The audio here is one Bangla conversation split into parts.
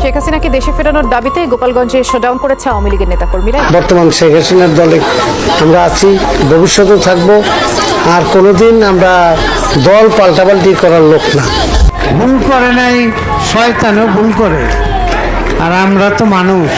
শেখ হাসিনাকে দেশে ফেরানোর দাবিতে গোপালগঞ্জে শোডাউন করেছে আওয়ামী লীগের নেতাকর্মীরা। বর্তমান শেখ হাসিনার দলে আমরা আছি, ভবিষ্যতেও থাকব, আর কোনোদিন আমরা দল পাল্টাপাল্টি করার লোক না। ভুল করে নাই, শয়তানও ভুল করে, আর আমরা তো মানুষ।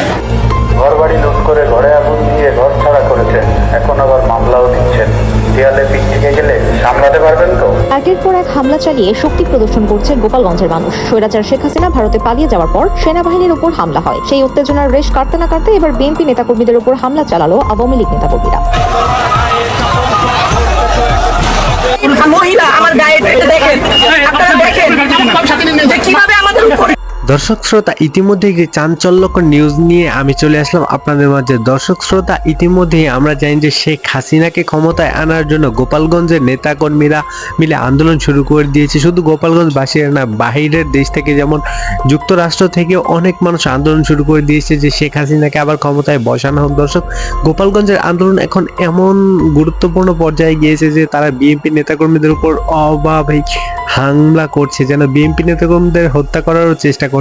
ঘর বাড়ি লুট করে ঘরে আগুন দিয়ে ঘর ছাড়া করেছেন, এখন আবার মামলাও দিচ্ছেন। দেয়ালে পিঠ থেকে গেলে সামলাতে পারবেন তো? একের পর এক হামলা চালিয়ে শক্তি প্রদর্শন করছে গোপালগঞ্জের মানুষ। স্বৈরাচার শেখ হাসিনা ভারতে পালিয়ে যাওয়ার পর সেনাবাহিনীর উপর হামলা হয়। সেই উত্তেজনার রেশ কাটতে না কাটতে এবার বিএনপি নেতাকর্মীদের উপর হামলা চালালো আওয়ামী লীগ নেতাকর্মীরা। দর্শক শ্রোতা, ইতিমধ্যে একটি চাঞ্চল্যকর নিউজ নিয়ে আমি চলে আসলাম আপনাদের মাঝে। দর্শক শ্রোতা, ইতিমধ্যে আমরা জানি যে শেখ হাসিনাকে ক্ষমতায় আনার জন্য গোপালগঞ্জের নেতাকর্মীরা মিলে আন্দোলন শুরু করে দিয়েছে। শুধু গোপালগঞ্জবাসীরা না, বাহিরের দেশ থেকে যেমন যুক্তরাষ্ট্র থেকে অনেক মানুষ আন্দোলন শুরু করে দিয়েছে যে শেখ হাসিনাকে আবার ক্ষমতায় বসানো হোক। দর্শক, গোপালগঞ্জের আন্দোলন এখন এমন গুরুত্বপূর্ণ পর্যায়ে গিয়েছে যে তারা বিএনপি নেতাকর্মীদের উপর অবাধে হামলা করছে, যেন বিএনপি নেতাকর্মীদের হত্যা করারও চেষ্টা করছে।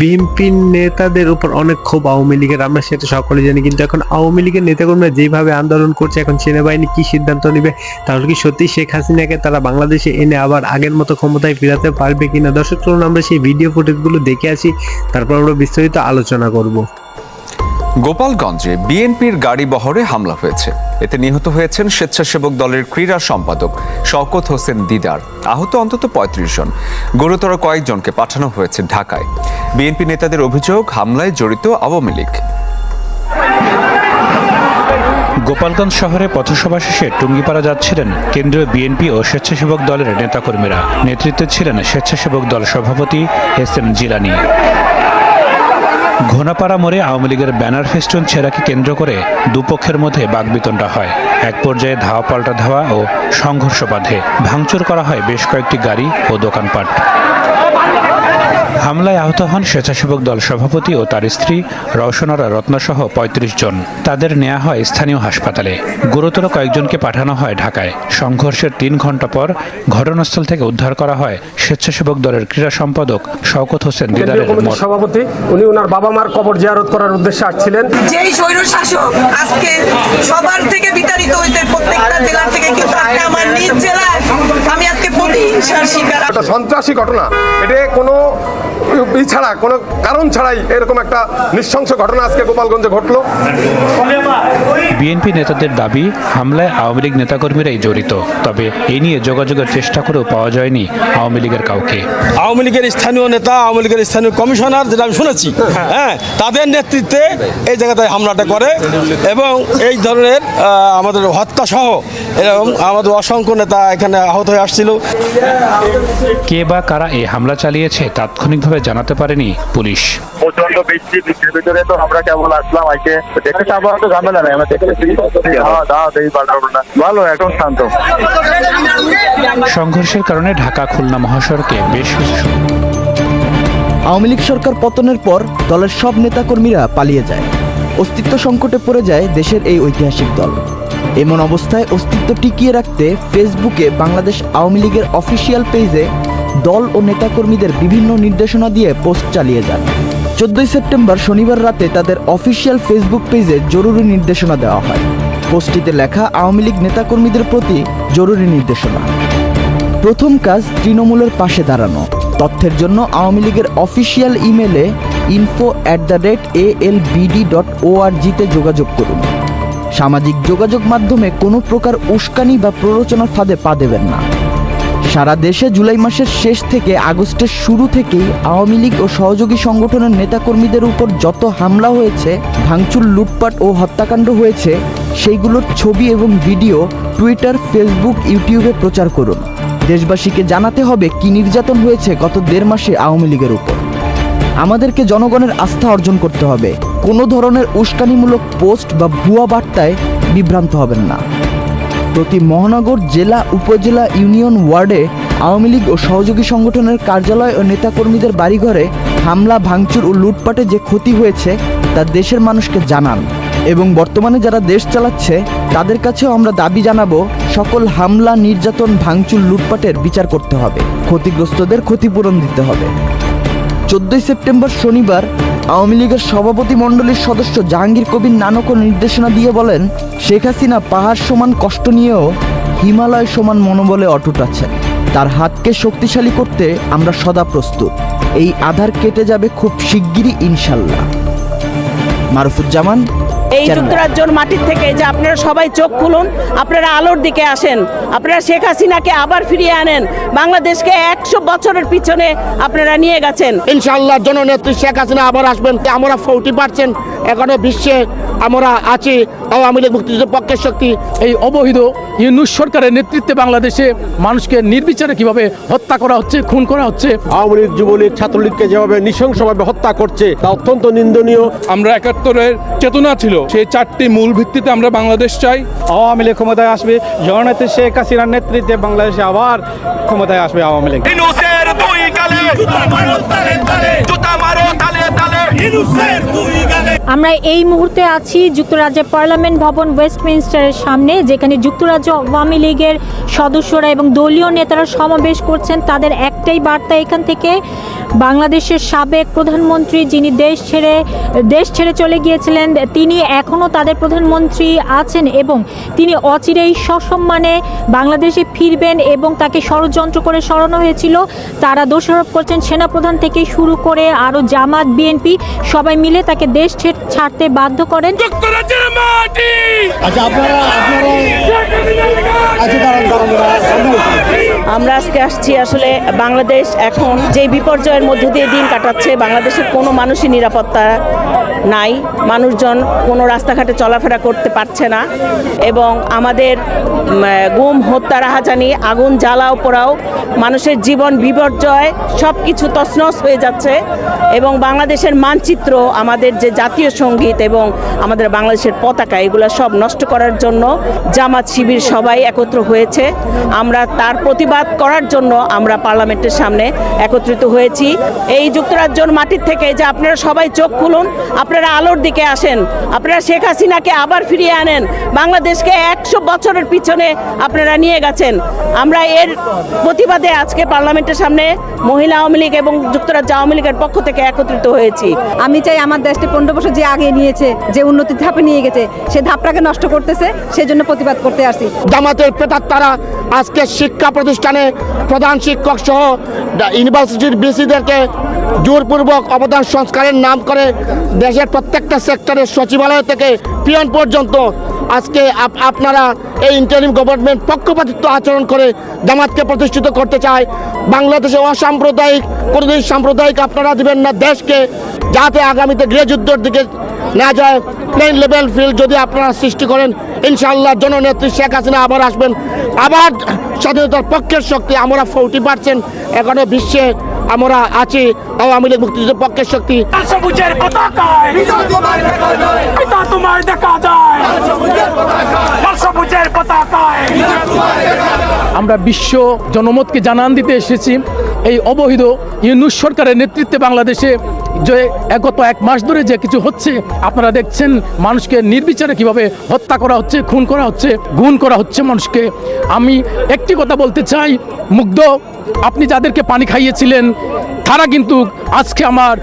বিএনপি নেতাদের উপর অনেক ক্ষোভ আওয়ামী লীগের, আমরা সেটা সকলে জানি। কিন্তু এখন আওয়ামী লীগের নেতাকর্মীরা যেভাবে আন্দোলন করছে, এখন সেনাবাহিনী কি সিদ্ধান্ত নেবে, তাহলে কি সত্যি শেখ হাসিনাকে তারা বাংলাদেশে এনে আবার আগের মতো ক্ষমতায় ফেরাতে পারবে কিনা? দর্শক, চলুন আমরা সেই ভিডিও ফুটেজগুলো দেখে আসি, তারপর আমরা বিস্তারিত আলোচনা করব। গোপালগঞ্জে বিএনপির গাড়ি বহরে হামলা হয়েছে। এতে নিহত হয়েছেন স্বেচ্ছাসেবক দলের ক্রীড়া সম্পাদক শওকত হোসেন দিদার। আহত অন্তত ৩৫ জন। গুরুতর কয়েকজনকে পাঠানো হয়েছে ঢাকায়। বিএনপি নেতাদের অভিযোগ, হামলায় জড়িত আওয়ামী লীগ। গোপালগঞ্জ শহরে পথসভা শেষে টুঙ্গিপাড়া যাচ্ছিলেন কেন্দ্রীয় বিএনপি ও স্বেচ্ছাসেবক দলের নেতাকর্মীরা। নেতৃত্বে ছিলেন স্বেচ্ছাসেবক দল সভাপতি এস.এম. জিলানী। ঘোনাপাড়া মোড়ে আওয়ামী লীগের ব্যানার ফেস্টুন ছেঁড়াকে কেন্দ্র করে দুপক্ষের মধ্যে বাকবিতণ্ডা হয়। এক পর্যায়ে ধাওয়া পাল্টা ধাওয়া ও সংঘর্ষ বাধে। ভাঙচুর করা হয় বেশ কয়েকটি গাড়ি ও দোকানপাট। হামলায় আহত হন স্বেচ্ছাসেবক দল সভাপতি ও তার স্ত্রী রওশনারা রত্নাসহ ৩৫ জন। তাদের নেওয়া হয় স্থানীয় হাসপাতালে। গুরুতর কয়েকজনকে পাঠানো হয় ঢাকায়। সংঘর্ষের ৩ ঘন্টা পর ঘটনাস্থল থেকে উদ্ধার করা হয় স্বেচ্ছাসেবক দলের ক্রীড়া সম্পাদক শওকত হোসেন দিদারের মঠ। সভাপতি উনি ওনার বাবা মার কবর জিয়ারত করার উদ্দেশ্যে আসছিলেন। যেই স্বৈরশাসক আজকে সবার থেকে বিতাড়িত হয়েছে, প্রত্যেকটা জেলা থেকে, কিন্তু আজকে আমার নিজ জেলায় আমি আজকে প্রতিহিংসার শিকার। একটা সন্ত্রাসী ঘটনা, এটা কোনো ছাড়া, কোনো কারণ ছাড়াই এরকম একটা নৃশংস ঘটনা আজকে গোপালগঞ্জে ঘটলো। বিএনপি নেতাদের দাবি, হামলায় আওয়ামী লীগ নেতাকর্মীরাই জড়িত। তবে এই নিয়ে যোগাযোগের চেষ্টা করেও পাওয়া যায়নি আওয়ামী লীগের কাউকে। আওয়ামী লীগের স্থানীয় নেতা, আওয়ামী লীগের স্থানীয় কমিশনার, যেটা আমি শুনেছি, তাদের নেতৃত্বে এই জায়গাতে হামলাটা করে এবং এই ধরনের আমাদের হত্যা সহ এরকম আমাদের অসংখ্য নেতা এখানে আহত হয়ে আসছিল। কে বা কারা এই হামলা চালিয়েছে তাৎক্ষণিকভাবে জানাতে পারেনি পুলিশ। প্রচন্ড বৃষ্টির ভিতরে তো আমরা কেবল আসলাম, আইকে দেখে আবার তো ঝামেলা নাই, আমরা দেখে ভালো, এখন শান্ত। সংঘর্ষের কারণে ঢাকা খুলনা মহাসড়কে বেশ কিছু আওয়ামী লীগ সরকার পতনের পর দলের সব নেতাকর্মীরা পালিয়ে যায়। অস্তিত্ব সংকটে পড়ে যায় দেশের এই ঐতিহাসিক দল। এমন অবস্থায় অস্তিত্ব টিকিয়ে রাখতে ফেসবুকে বাংলাদেশ আওয়ামী লীগের অফিসিয়াল পেজে দল ও নেতাকর্মীদের বিভিন্ন নির্দেশনা দিয়ে পোস্ট চালিয়ে যান। 14 সেপ্টেম্বর শনিবার রাতে তাদের অফিসিয়াল ফেসবুক পেজে জরুরি নির্দেশনা দেওয়া হয়। পোস্টটিতে লেখা আওয়ামী লীগ নেতাকর্মীদের প্রতি জরুরি নির্দেশনা। প্রথম কাজ, তৃণমূলের পাশে দাঁড়ানো। তথ্যের জন্য আওয়ামী লীগের অফিসিয়াল ইমেলে info@albd.org-তে যোগাযোগ করুন। সামাজিক যোগাযোগ মাধ্যমে কোনো প্রকার উস্কানি বা প্ররোচনার ফাঁদে পা দেবেন না। সারা দেশে জুলাই মাসের শেষ থেকে আগস্টের শুরু থেকেই আওয়ামী লীগ ও সহযোগী সংগঠনের নেতাকর্মীদের উপর যত হামলা হয়েছে, ভাঙচুর, লুটপাট ও হত্যাকাণ্ড হয়েছে, সেইগুলোর ছবি এবং ভিডিও টুইটার, ফেসবুক, ইউটিউবে প্রচার করুন। দেশবাসীকে জানাতে হবে কি নির্যাতন হয়েছে গত 1.5 মাসে আওয়ামী লীগের উপর। আমাদেরকে জনগণের আস্থা অর্জন করতে হবে। কোনো ধরনের উস্কানিমূলক পোস্ট বা ভুয়া বার্তায় বিভ্রান্ত হবেন না। প্রতি মহানগর, জেলা, উপজেলা, ইউনিয়ন, ওয়ার্ডে আওয়ামী লীগ ও সহযোগী সংগঠনের কার্যালয় ও নেতাকর্মীদের বাড়িঘরে হামলা, ভাঙচুর ও লুটপাটে যে ক্ষতি হয়েছে তা দেশের মানুষকে জানান। এবং বর্তমানে যারা দেশ চালাচ্ছে তাদের কাছেও আমরা দাবি জানাবো, সকল হামলা, নির্যাতন, ভাঙচুর, লুটপাটের বিচার করতে হবে। ক্ষতিগ্রস্তদের ক্ষতিপূরণ দিতে হবে। 14 সেপ্টেম্বর শনিবার আওয়ামী লীগের সভাপতি মণ্ডলীর সদস্য জাহাঙ্গীর কবির নানক নির্দেশনা দিয়ে বলেন, শেখ হাসিনা পাহাড় সমান কষ্ট নিয়েও হিমালয় সমান মনোবলে অটুট আছেন। তার হাতকে শক্তিশালী করতে আমরা সদা প্রস্তুত। এই আধার কেটে যাবে খুব শিগগিরই ইনশাল্লাহ। মারুফুজ্জামান, এই যুক্তরাজ্যের মাটির থেকে যে আপনারা সবাই চোখ খুলুন, আপনারা আলোর দিকে আসেন, আপনারা শেখ হাসিনাকে আবার ফিরিয়ে আনেন। বাংলাদেশকে 100 বছরের পিছনে আপনারা নিয়ে গেছেন। ইনশাআল্লাহ জননেত্রী শেখ হাসিনা আবার আসবেন। আমরা 40% এখনো বিশ্বে আমরা আছি আওয়ামী লীগ মুক্তিযুদ্ধের পক্ষের শক্তি। এই অবৈধ ইউনূস সরকারের নেতৃত্বে বাংলাদেশে মানুষকে নির্বিচারে কিভাবে হত্যা করা হচ্ছে, খুন করা হচ্ছে। আওয়ামী লীগ, যুবলীগ, ছাত্রলীগকে যেভাবে নৃশংসভাবে হত্যা করছে তা অত্যন্ত নিন্দনীয়। আমরা 71-এর চেতনা ছিল, সেই 4টি মূল ভিত্তিতে আমরা বাংলাদেশ চাই। আওয়ামী লীগ ক্ষমতায় আসবে, জননেত্রী শেখ হাসিনার নেতৃত্বে বাংলাদেশে আবার ক্ষমতায় আসবে আওয়ামী লীগ। আমরা এই মুহূর্তে আছি যুক্তরাজ্যের পার্লামেন্ট ভবন ওয়েস্টমিনস্টারের সামনে, যেখানে যুক্তরাজ্য আওয়ামী লীগের সদস্যরা এবং দলীয় নেতারা সমাবেশ করছেন। তাদের একটাই বার্তা এখান থেকে, বাংলাদেশের সাবেক প্রধানমন্ত্রী যিনি দেশ ছেড়ে চলে গিয়েছিলেন, তিনি এখনও তাদের প্রধানমন্ত্রী আছেন এবং তিনি অচিরেই সসম্মানে বাংলাদেশে ফিরবেন এবং তাকে ষড়যন্ত্র করে সরানো হয়েছিল। তারা দোষারোপ করছেন সেনাপ্রধান থেকে শুরু করে আরও জামাত, বিএনপি সবাই মিলে তাকে দেশ ছাড়তে বাধ্য করেন। আমরা আজকে আসছি, আসলে বাংলাদেশ এখন যে বিপর্যয়ের মধ্য দিয়ে দিন কাটাচ্ছে, বাংলাদেশের কোনো মানুষই নিরাপত্তা নাই, মানুষজন কোনো রাস্তাঘাটে চলাফেরা করতে পারছে না এবং আমাদের গুম, হত্যা, রাহাজানি, আগুন জ্বালাও পোড়াও, মানুষের জীবন বিপর্যয়, সব কিছু তছনছ হয়ে যাচ্ছে এবং বাংলাদেশের মানচিত্র, আমাদের যে জাতীয় সঙ্গীত এবং আমাদের বাংলাদেশের পতাকা, এগুলো সব নষ্ট করার জন্য জামাত, শিবির সবাই একত্র হয়েছে। আমরা তার প্রতিবাদ করার জন্য আমরা পার্লামেন্টের সামনে একত্রিত হয়েছি। এই যুক্তরাজ্যের মাটির থেকে যে আপনারা সবাই চোখ খুলুন, আপনারা আলোর দিকে আসেন, আপনারা শেখ হাসিনাকে আবার ফিরিয়ে আনেন। বাংলাদেশকে 100 বছরের পিছনে আপনারা নিয়ে গেছেন। আমরা এর প্রতিবাদে আজকে পার্লামেন্টের সামনে মহিলা আওয়ামী লীগ এবং যুক্তরাজ্য আওয়ামী লীগের পক্ষ থেকে একত্রিত হয়েছি। আমি চাই আমার দেশটি 15 বছর যে আগে নিয়েছে, যে উন্নতির ধাপে নিয়ে গেছে, সে ধাপটাকে নষ্ট করতেছে, সেজন্য প্রতিবাদ করতে আসি। জামাতের প্রেতাত্মারা আজকে শিক্ষা প্রতিষ্ঠানে প্রধান শিক্ষক সহ ইউনিভার্সিটির বিসিদেরকে জোরপূর্বক অবদান সংস্কারের নাম করে দেশের প্রত্যেকটা সেক্টরের সচিবালয় থেকে পিয়ন পর্যন্ত আজকে আপনারা এই ইন্টারিম গভর্নমেন্ট পক্ষপাতিত্ব আচরণ করে জামাতকে প্রতিষ্ঠিত করতে চায়। বাংলাদেশে অসাম্প্রদায়িক, কোনোদিন সাম্প্রদায়িক আপনারা দিবেন না দেশকে, যাতে আগামীতে গৃহযুদ্ধের দিকে না যায়। প্লেন লেভেল ফিল্ড যদি আপনারা সৃষ্টি করেন, ইনশাআল্লাহ জননেত্রী শেখ হাসিনা আবার আসবেন, আবার স্বাধীনতার পক্ষের শক্তি। আমরা 40% এখনো বিশ্বে আমরা আছি আওয়ামী লীগ মুক্তিযুদ্ধের পক্ষের শক্তি। আমরা বিশ্ব জনমতকে জানান দিতে এসেছি, এই অবৈধ ইউনূস সরকারের নেতৃত্বে বাংলাদেশে যে গত 1 মাস ধরে যে কিছু হচ্ছে, আপনারা দেখছেন মানুষকে নির্বিচারে কিভাবে হত্যা করা হচ্ছে, খুন করা হচ্ছে, গুম করা হচ্ছে মানুষকে। আমি একটি কথা বলতে চাই, মুগ্ধ, আপনি যাদেরকে পানি খাইয়েছিলেন তারা কিন্তু আজকে আমার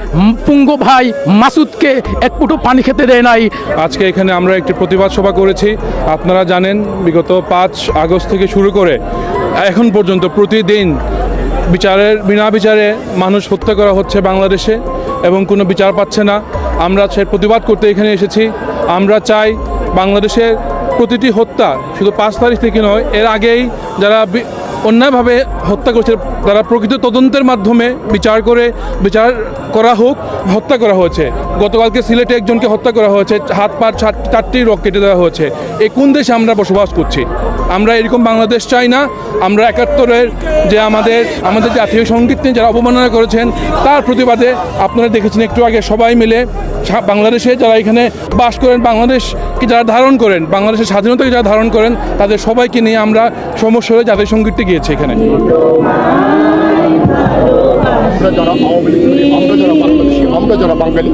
পুঙ্গ ভাই মাসুদকে এক ফুটো পানি খেতে দেয় নাই। আজকে এখানে আমরা একটি প্রতিবাদ সভা করেছি। আপনারা জানেন বিগত 5 আগস্ট থেকে শুরু করে এখন পর্যন্ত প্রতিদিন বিনা বিচারে মানুষ হত্যা করা হচ্ছে বাংলাদেশে এবং কোনো বিচার পাচ্ছে না। আমরা সেই প্রতিবাদ করতে এখানে এসেছি। আমরা চাই বাংলাদেশের প্রতিটি হত্যা শুধু 5 তারিখ থেকে নয়, এর আগেই যারা অন্যায়ভাবে হত্যা করছে তারা প্রকৃত তদন্তের মাধ্যমে বিচার করা হোক। হত্যা করা হয়েছে, গতকালকে সিলেটে একজনকে হত্যা করা হয়েছে, হাত পা 4টি রক কেটে দেওয়া হয়েছে। এই কোন দেশে আমরা বসবাস করছি? আমরা এরকম বাংলাদেশ চাই না। আমরা 71-এর যে আমাদের জাতীয় সঙ্গীত নিয়ে যারা অবমাননা করেছেন তার প্রতিবাদে আপনারা দেখেছেন একটু আগে সবাই মিলে বাংলাদেশে যারা এখানে বাস করেন, বাংলাদেশকে যারা ধারণ করেন, বাংলাদেশের স্বাধীনতাকে যারা ধারণ করেন, তাদের সবাইকে নিয়ে আমরা সমস্যা জাতীয় সঙ্গীতটি গিয়েছি এখানে। আমরা যারা আওয়ামী লীগ, আমরা যারা বাংলাদেশি, আমরা যারা বাঙালি।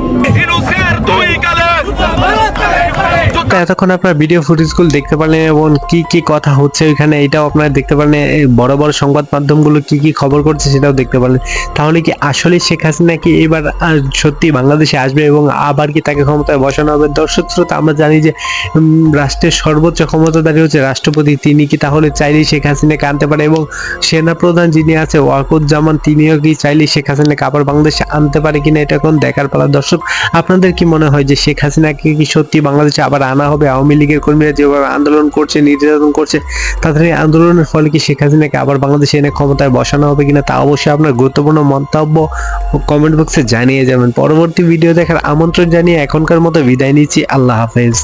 এতক্ষণ আপনারা ভিডিও ফুটেজগুলো দেখতে পারলেন এবং কি কি কথা হচ্ছে ওইখানে, এটাও আপনারা দেখতে পারলেন। এই বড় বড় সংবাদ মাধ্যমগুলো কি কি খবর করছে সেটাও দেখতে পারলেন। তাহলে কি আসলে শেখ হাসিনা কি এবার সত্যি বাংলাদেশে আসবে এবং আবার কি তাকে ক্ষমতায় বসানো হবে? দর্শক শ্রোতা, আমরা জানি যে রাষ্ট্রের সর্বোচ্চ ক্ষমতাধারী হচ্ছে রাষ্ট্রপতি, তিনি কি তাহলে চাইলেই শেখ হাসিনাকে আনতে পারে? এবং সেনা প্রধান যিনি আছে ওয়াকরুজ্জামান, তিনিও কি চাইলেই শেখ হাসিনাকে আবার বাংলাদেশে আনতে পারে কিনা, এটা এখন দেখার পালা। দর্শক, আপনাদের কি মনে হয় যে শেখ হাসিনাকে কি সত্যি বাংলাদেশে আবার আনা হবে? আওয়ামী লীগের কর্মীরা যেভাবে আন্দোলন করছে, নির্যাতন করছে, তাদের এই আন্দোলনের ফলে কি শেখ হাসিনাকে আবার বাংলাদেশে এনে ক্ষমতায় বসানো হবে কিনা, তা অবশ্যই আপনার গুরুত্বপূর্ণ মন্তব্য কমেন্ট বক্সে জানিয়ে যাবেন। পরবর্তী ভিডিও দেখার আমন্ত্রণ জানিয়ে এখনকার মতো বিদায় নিচ্ছি। আল্লাহ হাফেজ।